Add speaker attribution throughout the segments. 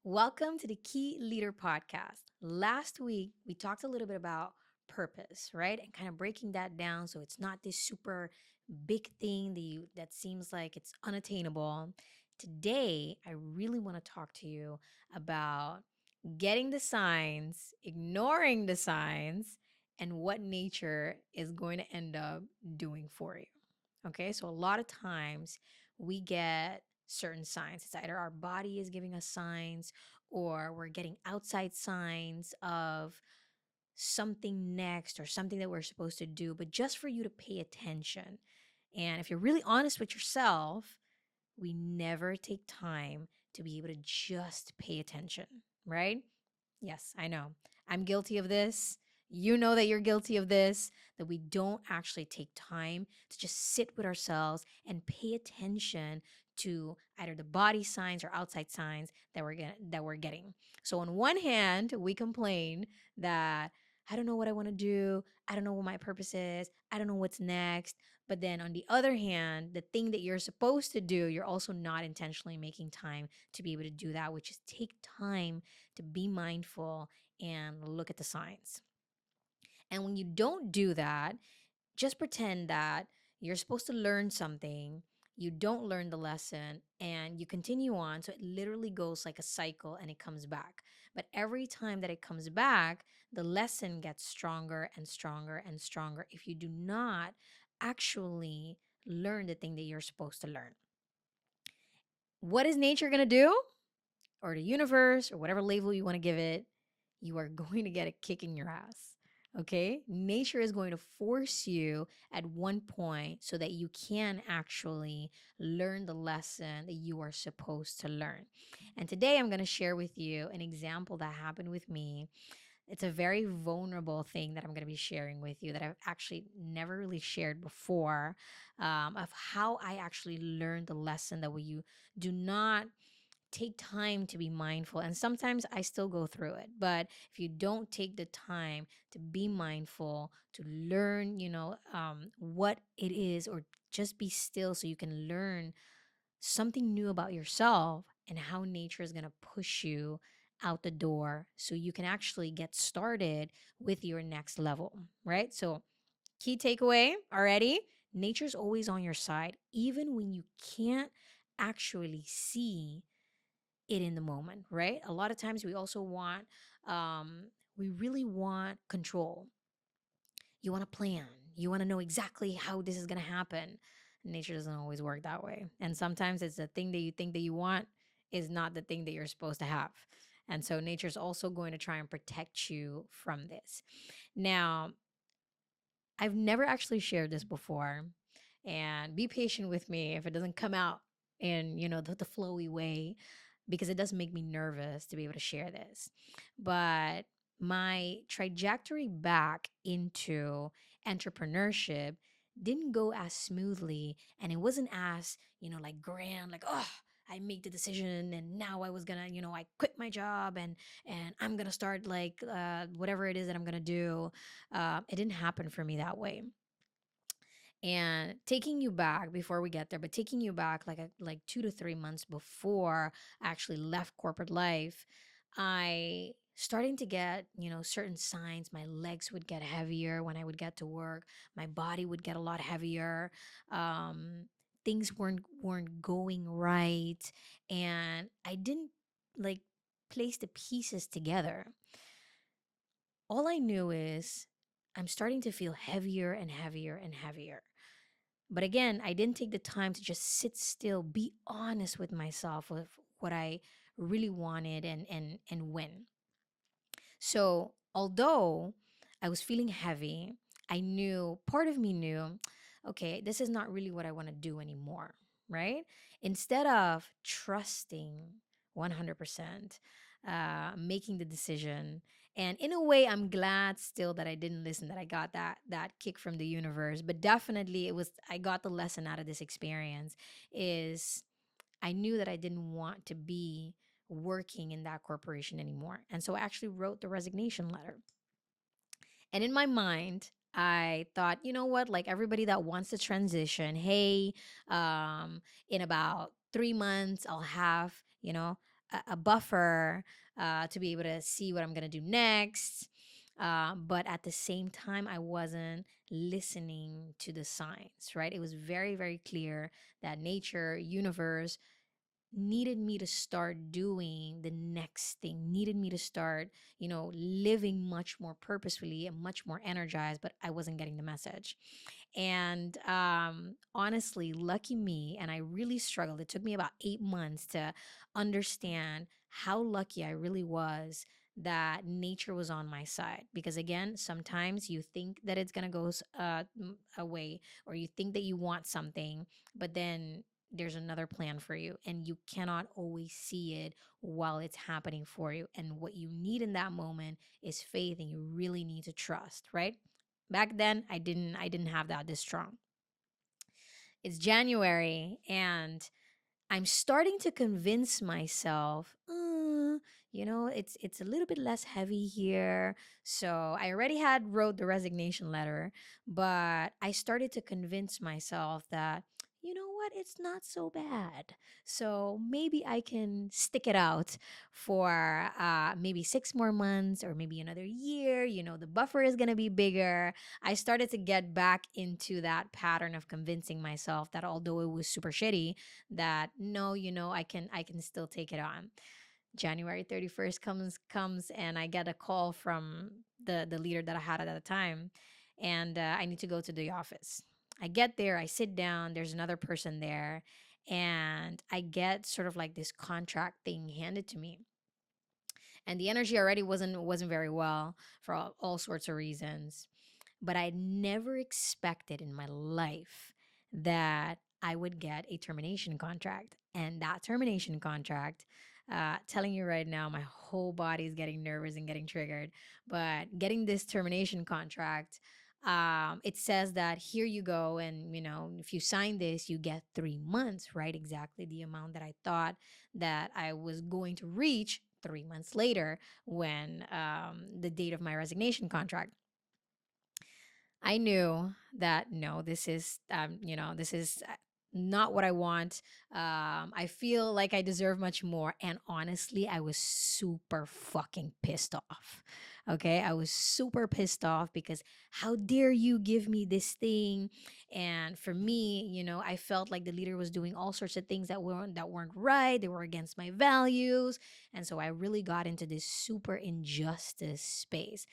Speaker 1: Welcome to the Key Leader Podcast. Last week, we talked a little bit about purpose, right? And kind of breaking that down so it's not this super big thing that seems like it's unattainable. Today, I really want to talk to you about getting the signs, ignoring the signs, and what nature is going to end up doing for you. Okay, so a lot of times we get certain signs. It's either our body is giving us signs or we're getting outside signs of something next or something that we're supposed to do, but just for you to pay attention. And if you're really honest with yourself, we never take time to be able to just pay attention, right? Yes, I know. I'm guilty of this. You know that you're guilty of this, that we don't actually take time to just sit with ourselves and pay attention to either the body signs or outside signs that we're getting. So on one hand, we complain that I don't know what I want to do. I don't know what my purpose is. I don't know what's next. But then on the other hand, the thing that you're supposed to do, you're also not intentionally making time to be able to do that, which is take time to be mindful and look at the signs. And when you don't do that, just pretend that you're supposed to learn something, you don't learn the lesson, and you continue on. So it literally goes like a cycle and it comes back. But every time that it comes back, the lesson gets stronger and stronger and stronger if you do not actually learn the thing that you're supposed to learn. What is nature going to do? Or the universe or whatever label you want to give it, you are going to get a kick in your ass. Okay? Nature is going to force you at one point so that you can actually learn the lesson that you are supposed to learn. And today I'm going to share with you an example that happened with me. It's a very vulnerable thing that I'm going to be sharing with you that I've actually never really shared before, of how I actually learned the lesson that when you do not take time to be mindful. And sometimes I still go through it. But if you don't take the time to be mindful, to learn, what it is, or just be still so you can learn something new about yourself and how nature is going to push you out the door so you can actually get started with your next level, right? So, key takeaway already, nature's always on your side, even when you can't actually see it in the moment, right? A lot of times we also want, we really want control. You want to plan, you want to know exactly how this is going to happen. Nature doesn't always work that way. And sometimes it's the thing that you think that you want is not the thing that you're supposed to have. And so nature's also going to try and protect you from this. Now, I've never actually shared this before, and be patient with me if it doesn't come out in, the flowy way, because it does make me nervous to be able to share this. But my trajectory back into entrepreneurship didn't go as smoothly, and it wasn't as, like grand, like, oh, I made the decision and now I was gonna, I quit my job and I'm gonna start like whatever it is that I'm gonna do. It didn't happen for me that way. And taking you back before we get there, but taking you back like 2 to 3 months before I actually left corporate life, I starting to get, certain signs. My legs would get heavier when I would get to work. My body would get a lot heavier. Um, things weren't going right, and I didn't like place the pieces together. All I knew is I'm starting to feel heavier and heavier and heavier. But again, I didn't take the time to just sit still, be honest with myself with what I really wanted and when. So, although I was feeling heavy, I knew, part of me knew, okay, this is not really what I want to do anymore, right? Instead of trusting 100%, making the decision. And in a way, I'm glad still that I didn't listen, that I got that kick from the universe. But definitely I got the lesson out of this experience is I knew that I didn't want to be working in that corporation anymore. And so I actually wrote the resignation letter. And in my mind, I thought, you know what, like everybody that wants to transition, hey, in about 3 months, I'll have, a buffer to be able to see what I'm going to do next. But at the same time, I wasn't listening to the signs, right? It was very, very clear that nature, universe, needed me to start doing the next thing, needed me to start, living much more purposefully and much more energized, but I wasn't getting the message. And honestly, lucky me, and I really struggled. It took me about 8 months to understand how lucky I really was that nature was on my side. Because again, sometimes you think that it's going to go away, or you think that you want something, but then there's another plan for you, and you cannot always see it while it's happening for you. And what you need in that moment is faith, and you really need to trust, right? Back then, I didn't have that this strong. It's January, and I'm starting to convince myself, it's a little bit less heavy here. So I already had wrote the resignation letter, but I started to convince myself that, you know what, it's not so bad. So maybe I can stick it out for maybe 6 more months or maybe another year. The buffer is gonna be bigger. I started to get back into that pattern of convincing myself that although it was super shitty, that no, I can still take it on. January 31st comes and I get a call from the leader that I had at the time, and I need to go to the office. I get there, I sit down, there's another person there, and I get sort of like this contract thing handed to me. And the energy already wasn't very well for all sorts of reasons, but I never expected in my life that I would get a termination contract. And that termination contract, telling you right now, my whole body is getting nervous and getting triggered. But getting this termination contract, it says that here you go. And, if you sign this, you get 3 months, right? Exactly the amount that I thought that I was going to reach 3 months later when the date of my resignation contract. I knew that no, this is not what I want. I feel like I deserve much more. And honestly, I was super fucking pissed off. Okay. I was super pissed off because how dare you give me this thing? And for me, I felt like the leader was doing all sorts of things that weren't right. They were against my values. And so I really got into this super injustice space.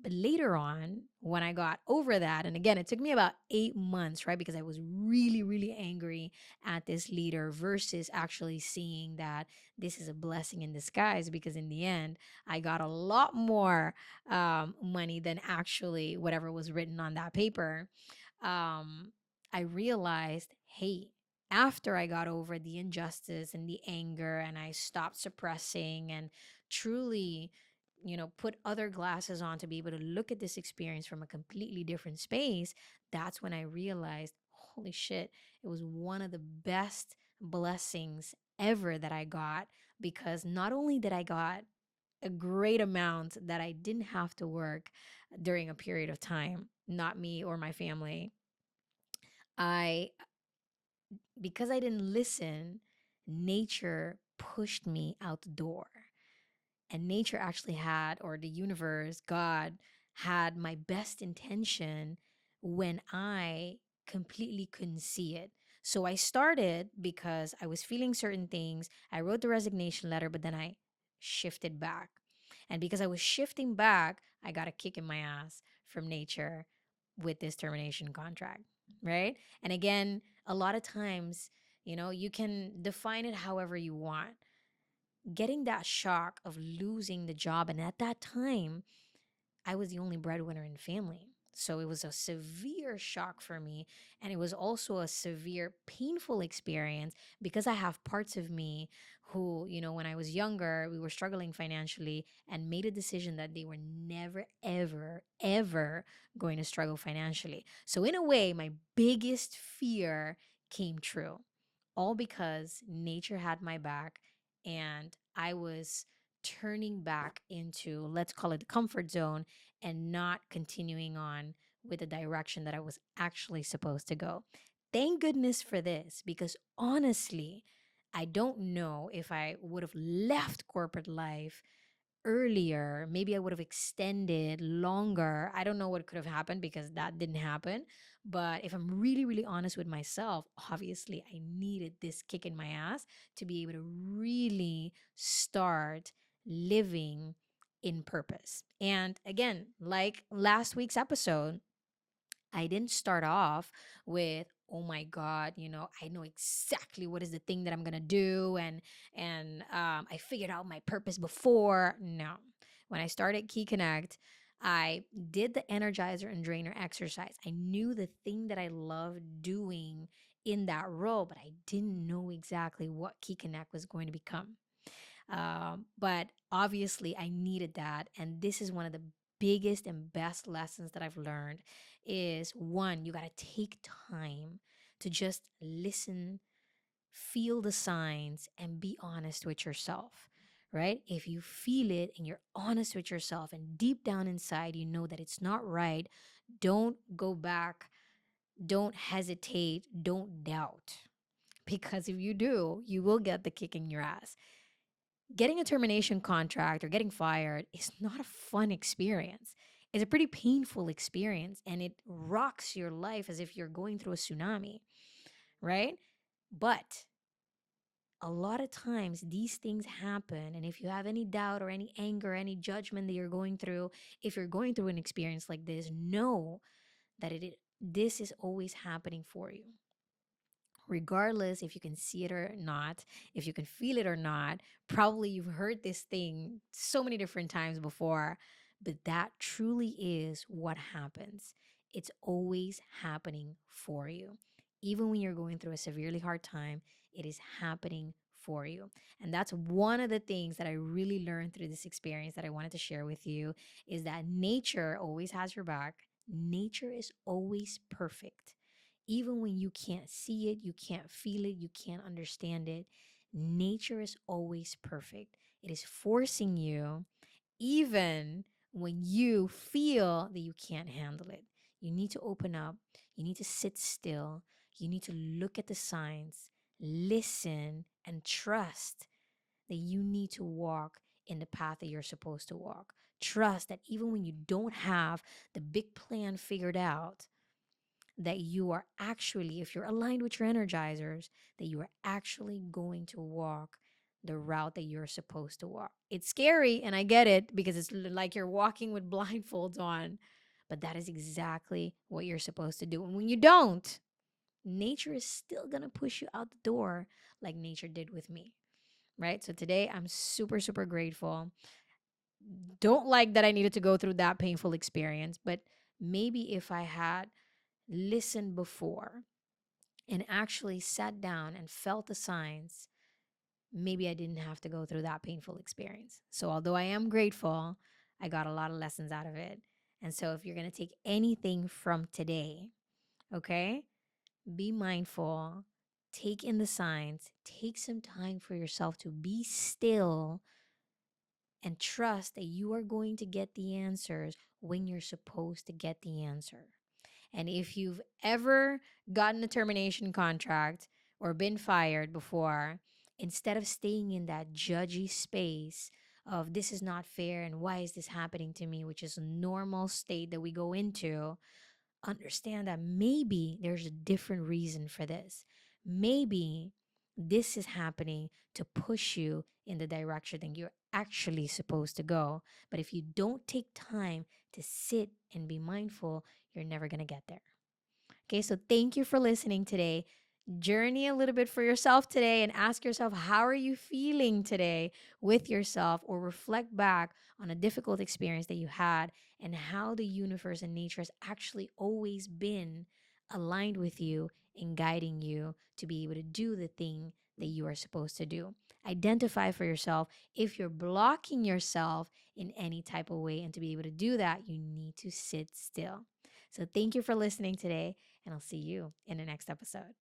Speaker 1: But later on, when I got over that, and again, it took me about 8 months, right? Because I was really, really angry at this leader versus actually seeing that this is a blessing in disguise. Because in the end, I got a lot more money than actually whatever was written on that paper. Um, I realized, hey, after I got over the injustice and the anger and I stopped suppressing and truly put other glasses on to be able to look at this experience from a completely different space, that's when I realized, holy shit, it was one of the best blessings ever that I got. Because not only did I got a great amount that I didn't have to work during a period of time, not me or my family, I because I didn't listen, nature pushed me out the door. And nature actually had, or the universe, God had my best intention when I completely couldn't see it. So I started because I was feeling certain things. I wrote the resignation letter, but then I shifted back. And because I was shifting back, I got a kick in my ass from nature with this termination contract, right? And again, a lot of times, you can define it however you want. Getting that shock of losing the job. And at that time, I was the only breadwinner in the family. So it was a severe shock for me. And it was also a severe, painful experience because I have parts of me who, when I was younger, we were struggling financially and made a decision that they were never, ever, ever going to struggle financially. So, in a way, my biggest fear came true, all because nature had my back and I was turning back into, let's call it, the comfort zone and not continuing on with the direction that I was actually supposed to go. Thank goodness for this, because honestly, I don't know if I would have left corporate life earlier. Maybe I would have extended longer. I don't know what could have happened because that didn't happen. But if I'm really, really honest with myself, obviously I needed this kick in my ass to be able to really start living in purpose. And again, like last week's episode, I didn't start off with, oh my God, I know exactly what is the thing that I'm gonna do, and I figured out my purpose before. No, when I started Key Connect, I did the energizer and drainer exercise. I knew the thing that I loved doing in that role, but I didn't know exactly what Key Connect was going to become. But obviously, I needed that. And this is one of the biggest and best lessons that I've learned is one, you got to take time to just listen, feel the signs, and be honest with yourself. Right? If you feel it and you're honest with yourself, and deep down inside, you know that it's not right, don't go back, don't hesitate, don't doubt. Because if you do, you will get the kick in your ass. Getting a termination contract or getting fired is not a fun experience. It's a pretty painful experience and it rocks your life as if you're going through a tsunami, right? But a lot of times these things happen. And if you have any doubt or any anger, any judgment that you're going through, if you're going through an experience like this, know that this is always happening for you, regardless if you can see it or not, if you can feel it or not. Probably you've heard this thing so many different times before, but that truly is what happens. It's always happening for you. Even when you're going through a severely hard time, it is happening for you. And that's one of the things that I really learned through this experience that I wanted to share with you is that nature always has your back. Nature is always perfect. Even when you can't see it, you can't feel it, you can't understand it, nature is always perfect. It is forcing you, even when you feel that you can't handle it. You need to open up, you need to sit still, you need to look at the signs, listen, and trust that you need to walk in the path that you're supposed to walk. Trust that even when you don't have the big plan figured out, that you are actually, if you're aligned with your energizers, that you are actually going to walk the route that you're supposed to walk. It's scary, and I get it because it's like you're walking with blindfolds on, but that is exactly what you're supposed to do. And when you don't, nature is still going to push you out the door like nature did with me. Right? So today I'm super, super grateful. Don't like that I needed to go through that painful experience, but maybe if I had listened before and actually sat down and felt the signs, maybe I didn't have to go through that painful experience. So, although I am grateful, I got a lot of lessons out of it. And so, if you're going to take anything from today, okay, be mindful, take in the signs, take some time for yourself to be still and trust that you are going to get the answers when you're supposed to get the answer. And if you've ever gotten a termination contract or been fired before, instead of staying in that judgy space of this is not fair and why is this happening to me, which is a normal state that we go into, understand that maybe there's a different reason for this. Maybe this is happening to push you in the direction that you're actually supposed to go. But if you don't take time to sit and be mindful, you're never going to get there. Okay, so thank you for listening today. Journey a little bit for yourself today and ask yourself, how are you feeling today with yourself? Or reflect back on a difficult experience that you had and how the universe and nature has actually always been aligned with you and guiding you to be able to do the thing that you are supposed to do. Identify for yourself if you're blocking yourself in any type of way. And to be able to do that, you need to sit still. So thank you for listening today, and I'll see you in the next episode.